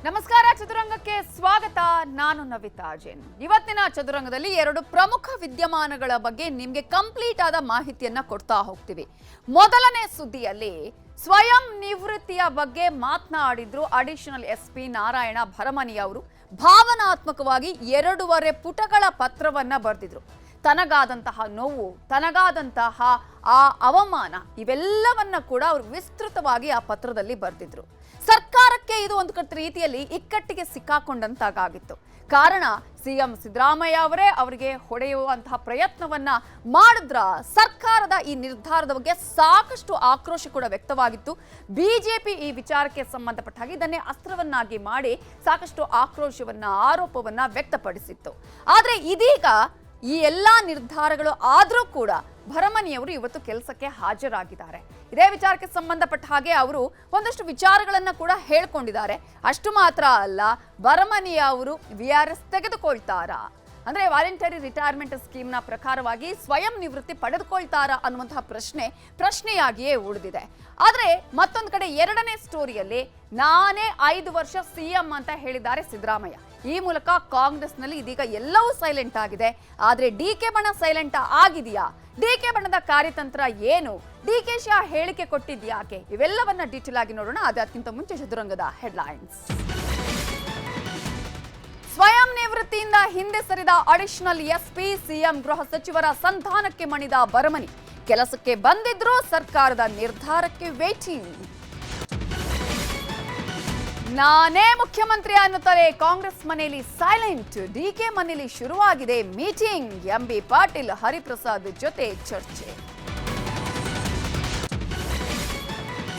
ನಮಸ್ಕಾರ ಚದುರಂಗಕ್ಕೆ ಸ್ವಾಗತ. ನಾನು ನವಿತಾ ಜೈನ್. ಇವತ್ತಿನ ಚದುರಂಗದಲ್ಲಿ ಎರಡು ಪ್ರಮುಖ ವಿದ್ಯಮಾನಗಳ ಬಗ್ಗೆ ನಿಮಗೆ ಕಂಪ್ಲೀಟ್ ಆದ ಮಾಹಿತಿಯನ್ನ ಕೊಡ್ತಾ ಹೋಗ್ತೀವಿ. ಮೊದಲನೇ ಸುದ್ದಿಯಲ್ಲಿ ಸ್ವಯಂ ನಿವೃತ್ತಿಯ ಬಗ್ಗೆ ಮಾತನಾಡಿದ್ರು ಅಡಿಷನಲ್ ಎಸ್ಪಿ ನಾರಾಯಣ ಭರಮನಿ ಅವರು. ಭಾವನಾತ್ಮಕವಾಗಿ 2.5 ಪುಟಗಳ ಪತ್ರವನ್ನ ಬರೆದಿದ್ರು. ತನಗಾದಂತಹ ನೋವು, ತನಗಾದಂತಹ ಆ ಅವಮಾನ ಇವೆಲ್ಲವನ್ನ ಕೂಡ ಅವರು ವಿಸ್ತೃತವಾಗಿ ಆ ಪತ್ರದಲ್ಲಿ ಬರೆದಿದ್ರು. ಸರ್ಕಾರಕ್ಕೆ ಇದು ಒಂದು ರೀತಿಯಲ್ಲಿ ಇಕ್ಕಟ್ಟಿಗೆ ಸಿಕ್ಕಾಕೊಂಡಂತಾಗಿತ್ತು. ಕಾರಣ ಸಿಎಂ ಸಿದ್ದರಾಮಯ್ಯ ಅವರೇ ಅವರಿಗೆ ಹೊಡೆಯುವಂತಹ ಪ್ರಯತ್ನವನ್ನ ಮಾಡಿದ್ರ ಸರ್ಕಾರದ ಈ ನಿರ್ಧಾರದ ಬಗ್ಗೆ ಸಾಕಷ್ಟು ಆಕ್ರೋಶ ಕೂಡ ವ್ಯಕ್ತವಾಗಿತ್ತು. ಬಿಜೆಪಿ ಈ ವಿಚಾರಕ್ಕೆ ಸಂಬಂಧಪಟ್ಟ ಹಾಗೆ ಇದನ್ನೇ ಅಸ್ತ್ರವನ್ನಾಗಿ ಮಾಡಿ ಸಾಕಷ್ಟು ಆಕ್ರೋಶವನ್ನ, ಆರೋಪವನ್ನ ವ್ಯಕ್ತಪಡಿಸಿತ್ತು. ಆದ್ರೆ ಇದೀಗ ಈ ಎಲ್ಲಾ ನಿರ್ಧಾರಗಳು ಆದರೂ ಕೂಡ ಭರಮನಿಯವರು ಇವತ್ತು ಕೆಲಸಕ್ಕೆ ಹಾಜರಾಗಿದ್ದಾರೆ. ಇದೇ ವಿಚಾರಕ್ಕೆ ಸಂಬಂಧಪಟ್ಟ ಹಾಗೆ ಅವರು ಒಂದಷ್ಟು ವಿಚಾರಗಳನ್ನ ಕೂಡ ಹೇಳ್ಕೊಂಡಿದ್ದಾರೆ. ಅಷ್ಟು ಮಾತ್ರ ಅಲ್ಲ, ಭರಮನಿ ಅವರು VRS ತೆಗೆದುಕೊಳ್ತಾರಾ, ಅಂದ್ರೆ ವಾಲಂಟರಿ ರಿಟೈರ್ಮೆಂಟ್ ಸ್ಕೀಮ್ನ ಪ್ರಕಾರವಾಗಿ ಸ್ವಯಂ ನಿವೃತ್ತಿ ಪಡೆದುಕೊಳ್ತಾರಾ ಅನ್ನುವಂತಹ ಪ್ರಶ್ನೆಯಾಗಿಯೇ ಉಳಿದಿದೆ. ಆದ್ರೆ ಮತ್ತೊಂದು ಕಡೆ ಎರಡನೇ ಸ್ಟೋರಿಯಲ್ಲಿ ನಾನೇ 5 ವರ್ಷ ಸಿಎಂ ಅಂತ ಹೇಳಿದ್ದಾರೆ ಸಿದ್ದರಾಮಯ್ಯ. ಈ ಮೂಲಕ ಕಾಂಗ್ರೆಸ್ನಲ್ಲಿ ಇದೀಗ ಎಲ್ಲವೂ ಸೈಲೆಂಟ್ ಆಗಿದೆ. ಆದ್ರೆ DK ಬಣ ಸೈಲೆಂಟ್ ಆಗಿದೆಯಾ? DK ಬಣದ ಕಾರ್ಯತಂತ್ರ ಏನು? DKಶಿ ಆ ಹೇಳಿಕೆ ಕೊಟ್ಟಿದ್ಯಾಕೆ? ಇವೆಲ್ಲವನ್ನ ಡೀಟೇಲ್ ಆಗಿ ನೋಡೋಣ. ಅದಕ್ಕಿಂತ ಮುಂಚೆ ಚದುರಂಗದ ಹೆಡ್ಲೈನ್ಸ್. ಸ್ವಯಂ ನಿವೃತ್ತಿಯಿಂದ ಹಿಂದೆ ಸರಿದ ಅಡಿಷನಲ್ ಎಸ್ಪಿ, ಸಿಎಂ ಗೃಹ ಸಚಿವರ ಸಂಧಾನಕ್ಕೆ ಮಣಿದ ಭರಮನಿ. ಕೆಲಸಕ್ಕೆ ಬಂದಿದ್ರು, ಸರ್ಕಾರದ ನಿರ್ಧಾರಕ್ಕೆ ವೇಟಿಂಗ್. ನಾನೇ ಮುಖ್ಯಮಂತ್ರಿ ಅನ್ನುತ್ತಾರೆ ಕಾಂಗ್ರೆಸ್ ಮನೆಯಲ್ಲಿ ಸೈಲೆಂಟ್. DK ಮನೆಯಲ್ಲಿ ಶುರುವಾಗಿದೆ ಮೀಟಿಂಗ್. MB ಪಾಟೀಲ್, ಹರಿಪ್ರಸಾದ್ ಜೊತೆ ಚರ್ಚೆ.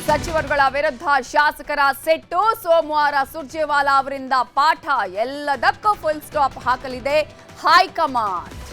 ಸಚಿವರುಗಳ ವಿರುದ್ಧ ಶಾಸಕರ ಸೆಟ್ಟು. ಸೋಮವಾರ ಸುರ್ಜೇವಾಲಾ ಅವರಿಂದ ಪಾಠ. ಎಲ್ಲದಕ್ಕೂ ಫುಲ್ ಸ್ಟಾಪ್ ಹಾಕಲಿದೆ ಹೈಕಮಾಂಡ್.